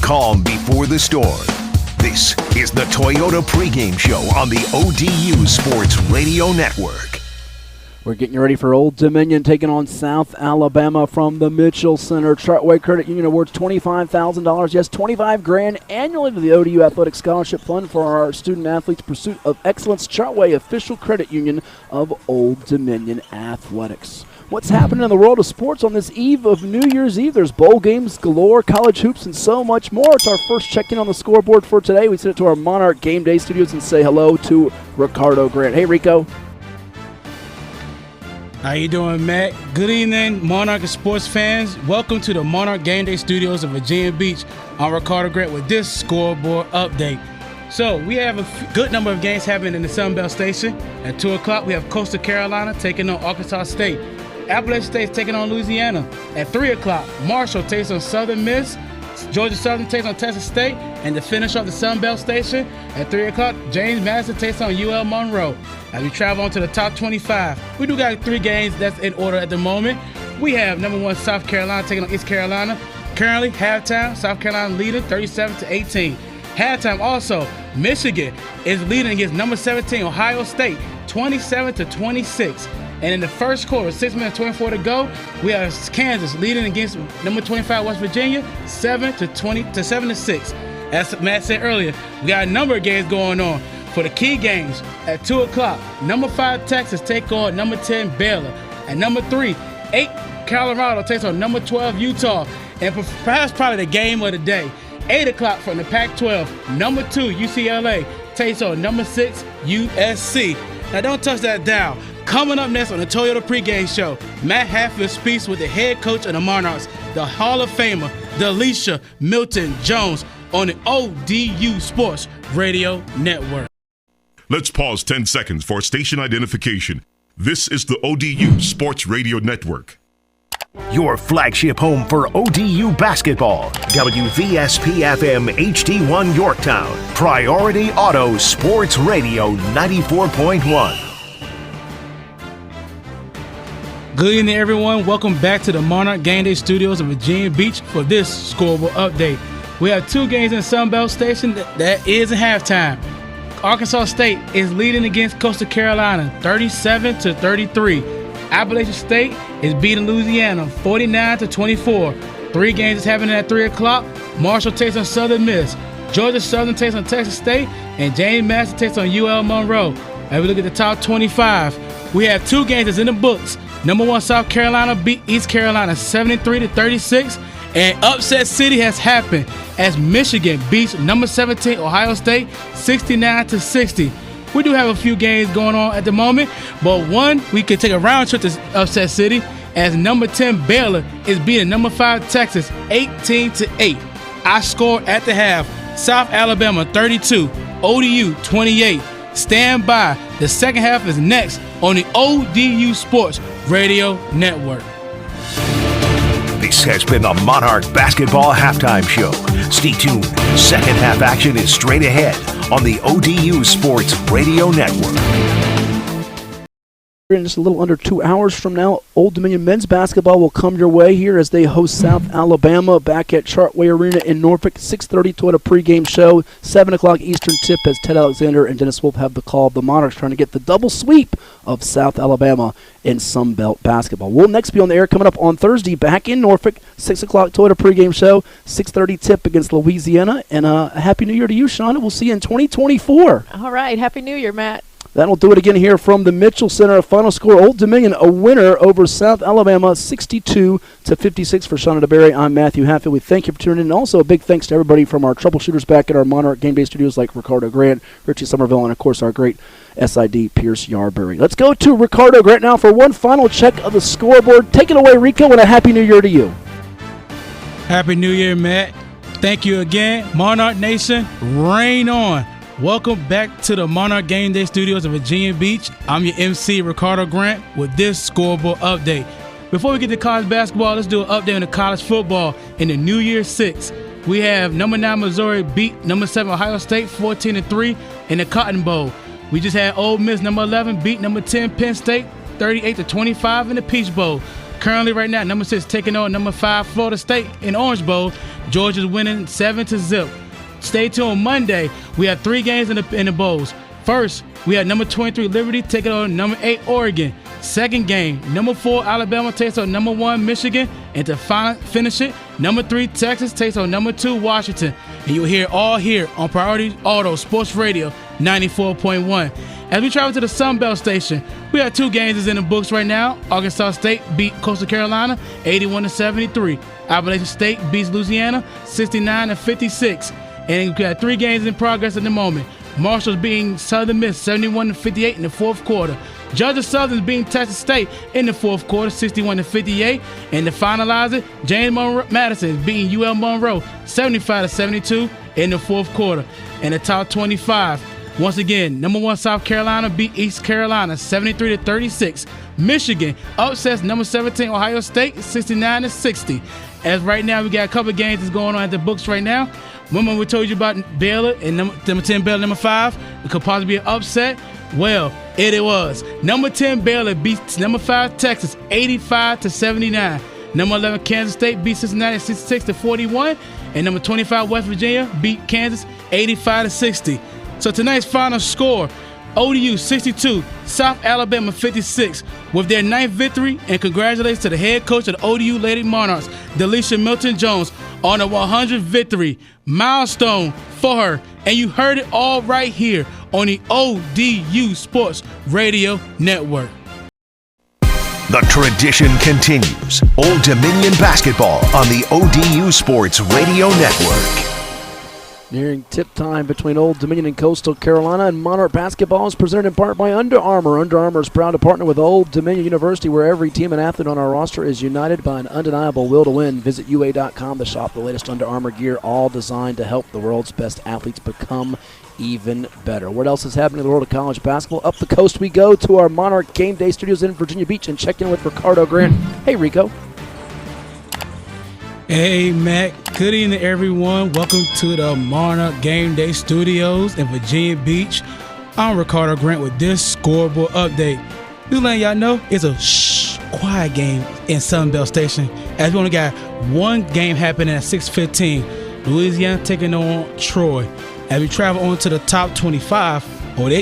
calm before the storm. This is the Toyota pregame show on the ODU Sports Radio Network. We're getting you ready for Old Dominion taking on South Alabama from the Mitchell Center. Chartway Credit Union awards $25,000, yes, $25,000 annually to the ODU Athletic Scholarship Fund for our student athletes' pursuit of excellence. Chartway, official credit union of Old Dominion Athletics. What's happening in the world of sports on this eve of New Year's Eve? There's bowl games galore, college hoops, and so much more. It's our first check-in on the scoreboard for today. We send it to our Monarch Game Day studios and say hello to Ricardo Grant. Hey, Rico. How you doing, Matt? Good evening, Monarch and sports fans. Welcome to the Monarch Game Day studios of Virginia Beach. I'm Ricardo Grant with this scoreboard update. So we have a good number of games happening in the Sun Belt Station. At 2 o'clock, we have Coastal Carolina taking on Arkansas State. Appalachian State taking on Louisiana. At 3 o'clock, Marshall takes on Southern Miss. Georgia Southern takes on Texas State. And to finish off the Sun Belt Station, at 3 o'clock, James Madison takes on UL Monroe. As we travel on to the top 25, we do got 3 games that's in order at the moment. We have number 1 South Carolina taking on East Carolina. Currently, halftime, South Carolina leading 37-18. Halftime also, Michigan is leading against number 17 Ohio State 27-26. And in the first quarter, 6 minutes 24 to go, we have Kansas leading against number 25 West Virginia 7-6. As Matt said earlier, we got a number of games going on. For the key games, at 2 o'clock, number 5 Texas take on number 10 Baylor. At number 3, 8 Colorado takes on number 12 Utah. And perhaps probably the game of the day, 8 o'clock from the Pac-12, number 2 UCLA takes on number 6 USC. Now don't touch that dial. Coming up next on the Toyota pregame show, Matt Hatfield speaks with the head coach of the Monarchs, the Hall of Famer, Delisha Milton Jones, on the ODU Sports Radio Network. Let's pause 10 seconds for station identification. This is the ODU Sports Radio Network. Your flagship home for ODU basketball. WVSP-FM HD1 Yorktown. Priority Auto Sports Radio 94.1. Good evening, everyone. Welcome back to the Monarch Game Day studios of Virginia Beach for this scoreboard update. We have 2 games in Sun Belt Station that is at halftime. Arkansas State is leading against Coastal Carolina 37-33. Appalachian State is beating Louisiana 49-24. 3 games is happening at 3 o'clock. Marshall takes on Southern Miss. Georgia Southern takes on Texas State. And James Madison takes on UL Monroe. As we look at the top 25, we have 2 games that's in the books. Number 1 South Carolina beat East Carolina 73-36. And upset city has happened as Michigan beats number 17 Ohio State 69-60. We do have a few games going on at the moment, but one we could take a round trip to upset city as number 10 Baylor is beating number 5 Texas 18-8. I score at the half. South Alabama 32, ODU 28. Stand by. The second half is next on the ODU Sports Radio Network. This has been the Monarch Basketball Halftime Show. Stay tuned. Second half action is straight ahead on the ODU Sports Radio Network. In just a little under 2 hours from now, Old Dominion men's basketball will come your way here as they host South Alabama back at Chartway Arena in Norfolk. 6:30 Toyota pregame show. 7 o'clock Eastern tip as Ted Alexander and Dennis Wolf have the call of the Monarchs trying to get the double sweep of South Alabama in Sun Belt basketball. We'll next be on the air coming up on Thursday back in Norfolk. 6 o'clock Toyota pregame show. 6:30 tip against Louisiana. And a Happy New Year to you, Shauna. We'll see you in 2024. All right. Happy New Year, Matt. That'll do it again here from the Mitchell Center. Final score, Old Dominion, a winner over South Alabama, 62-56 for Shauna DeBerry. I'm Matthew Hatfield. We thank you for tuning in. And also a big thanks to everybody from our troubleshooters back at our Monarch Game Day studios like Ricardo Grant, Richie Somerville, and, of course, our great SID, Pierce Yarberry. Let's go to Ricardo Grant now for one final check of the scoreboard. Take it away, Rico, and a Happy New Year to you. Happy New Year, Matt. Thank you again. Monarch Nation, rain on. Welcome back to the Monarch Game Day studios of Virginia Beach. I'm your MC, Ricardo Grant, with this scoreboard update. Before we get to college basketball, let's do an update on the college football in the New Year's Six. We have number 9 Missouri beat number 7 Ohio State 14-3 in the Cotton Bowl. We just had Ole Miss number 11 beat number 10 Penn State 38-25 in the Peach Bowl. Currently, right now, number 6 taking on number 5 Florida State in Orange Bowl. Georgia's winning 7-0. Stay tuned. Monday, we have 3 games in the bowls. First, we have number 23 Liberty taking on number 8 Oregon. Second game, number 4 Alabama takes on number 1 Michigan. And to finish it, number 3 Texas takes on number 2 Washington. And you'll hear all here on Priority Auto Sports Radio 94.1. As we travel to the Sun Belt Station, we have 2 games in the books right now. Arkansas State beat Coastal Carolina 81-73. Appalachian State beats Louisiana 69-56. And we have 3 games in progress at the moment. Marshall's beating Southern Miss 71-58 in the fourth quarter. Georgia Southern's beating Texas State in the fourth quarter 61-58. And to finalize it, James Madison is beating UL Monroe 75-72 in the fourth quarter. In the top 25, once again, number 1 South Carolina beat East Carolina 73-36. Michigan upsets number 17 Ohio State 69-60. As right now, we got a couple of games that's going on at the books right now. Remember we told you about Baylor and number 10 Baylor, number 5. It could possibly be an upset. Well, it was. Number 10 Baylor beats number 5 Texas 85-79. Number 11 Kansas State beat Cincinnati 66-41. And number 25 West Virginia beat Kansas 85-60. So tonight's final score, ODU 62, South Alabama 56, with their 9th victory, and congratulations to the head coach of the ODU Lady Monarchs, Delisha Milton-Jones, on a 100th victory milestone for her. And you heard it all right here on the ODU Sports Radio Network. The tradition continues. Old Dominion basketball on the ODU Sports Radio Network. Nearing tip time between Old Dominion and Coastal Carolina, and Monarch basketball is presented in part by Under Armour. Under Armour is proud to partner with Old Dominion University, where every team and athlete on our roster is united by an undeniable will to win. Visit UA.com to shop the latest Under Armour gear, all designed to help the world's best athletes become even better. What else is happening in the world of college basketball? Up the coast we go to our Monarch Game Day studios in Virginia Beach and check in with Ricardo Grant. Hey, Rico. Hey, Matt. Good evening, everyone. Welcome to the Monarch Game Day Studios in Virginia Beach. I'm Ricardo Grant with this scoreboard update. Just letting y'all know it's a quiet game in Sun Belt Station, as we only got 1 game happening at 6:15. Louisiana taking on Troy. As we travel on to the top 25,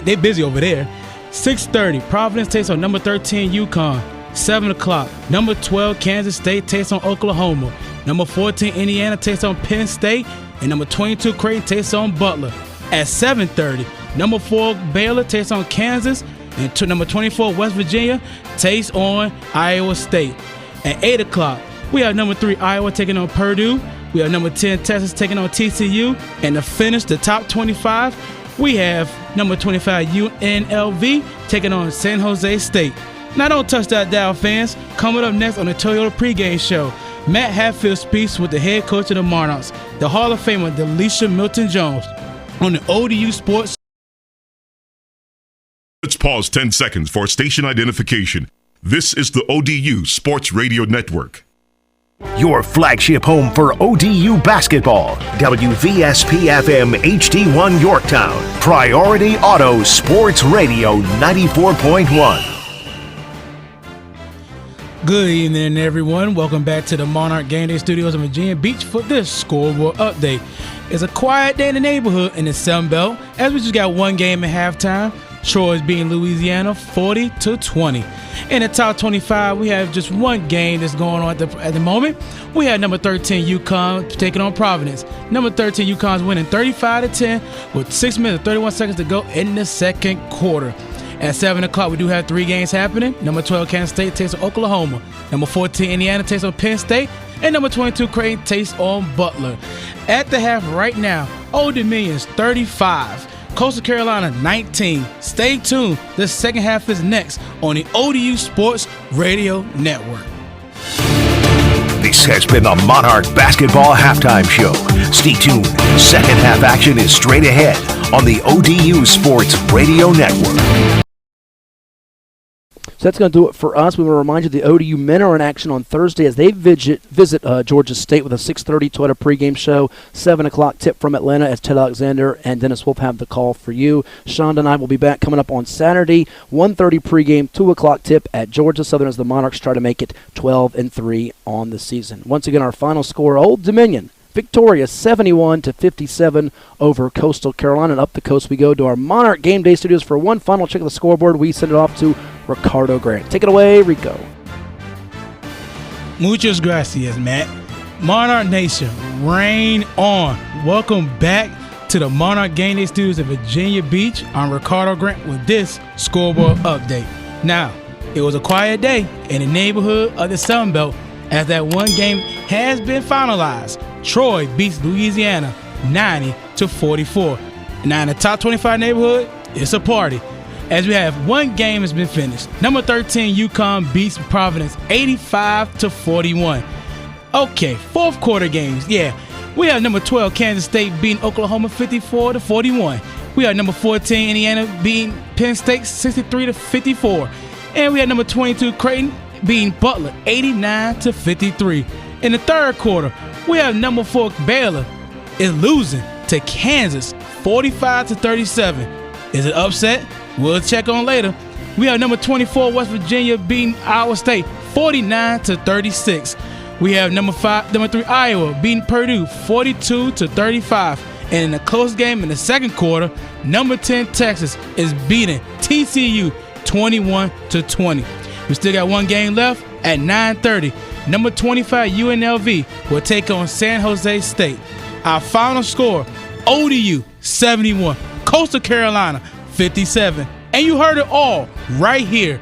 they busy over there. 6:30, Providence takes on number 13 UConn. 7 o'clock, number 12 Kansas State takes on Oklahoma. Number 14 Indiana takes on Penn State, and number 22 Creighton takes on Butler. At 7:30, number 4 Baylor takes on Kansas, and number 24 West Virginia takes on Iowa State. At 8 o'clock, we have number 3 Iowa taking on Purdue. We have number 10 Texas taking on TCU, and to finish the top 25, we have number 25 UNLV taking on San Jose State. Now don't touch that dial, fans. Coming up next on the Toyota pregame show, Matt Hatfield speaks with the head coach of the Monarchs, the Hall of Famer Delisha Milton-Jones, on the ODU Sports. Let's pause 10 seconds for station identification. This is the ODU Sports Radio Network. Your flagship home for ODU basketball. WVSP-FM HD1 Yorktown. Priority Auto Sports Radio 94.1. Good evening, everyone. Welcome back to the Monarch Game Day Studios in Virginia Beach for this scoreboard update. It's a quiet day in the neighborhood in the Sun Belt, as we just got 1 game at halftime. Troy's beating Louisiana 40-20. In the top 25, we have just 1 game that's going on at the moment. We have number 13 UConn taking on Providence. Number 13 UConn's winning 35-10 with 6 minutes and 31 seconds to go in the second quarter. At 7 o'clock, we do have 3 games happening. Number 12, Kansas State takes on Oklahoma. Number 14, Indiana takes on Penn State. And number 22, Creighton takes on Butler. At the half right now, Old Dominion's 35. Coastal Carolina 19. Stay tuned. The second half is next on the ODU Sports Radio Network. This has been the Monarch Basketball Halftime Show. Stay tuned. Second half action is straight ahead on the ODU Sports Radio Network. So that's going to do it for us. We want to remind you the ODU men are in action on Thursday as they visit Georgia State with a 6:30 Toyota pregame show, 7 o'clock tip from Atlanta as Ted Alexander and Dennis Wolf have the call for you. Shonda and I will be back coming up on Saturday, 1:30 pregame, 2 o'clock tip at Georgia Southern as the Monarchs try to make it 12-3 on the season. Once again, our final score, Old Dominion victorious 71-57 over Coastal Carolina. And up the coast we go to our Monarch Game Day studios for one final check of the scoreboard. We send it off to Ricardo Grant. Take it away, Rico. Muchas gracias, Matt. Monarch Nation, reign on. Welcome back to the Monarch Game Day studios at Virginia Beach. I'm Ricardo Grant with this scoreboard update. Now, it was a quiet day in the neighborhood of the Sun Belt as that one game has been finalized. Troy beats Louisiana 90-44. Now in the top 25 neighborhood, it's a party as we have one game has been finished. Number 13 UConn beats Providence 85-41. Okay, fourth quarter games. Yeah, we have number 12 Kansas State beating Oklahoma 54-41. We have number 14 Indiana beating Penn State 63-54. And we have number 22 Creighton beating Butler 89-53. In the third quarter, we have number 4 Baylor is losing to Kansas 45-37. Is it upset? We'll check on later. We have number 24 West Virginia beating Iowa State 49-36. We have number 3 Iowa beating Purdue 42-35. And in a close game in the second quarter, number 10 Texas is beating TCU 21-20. We still got one game left at 9:30. Number 25 UNLV will take on San Jose State. Our final score, ODU 71, Coastal Carolina 57. And you heard it all right here.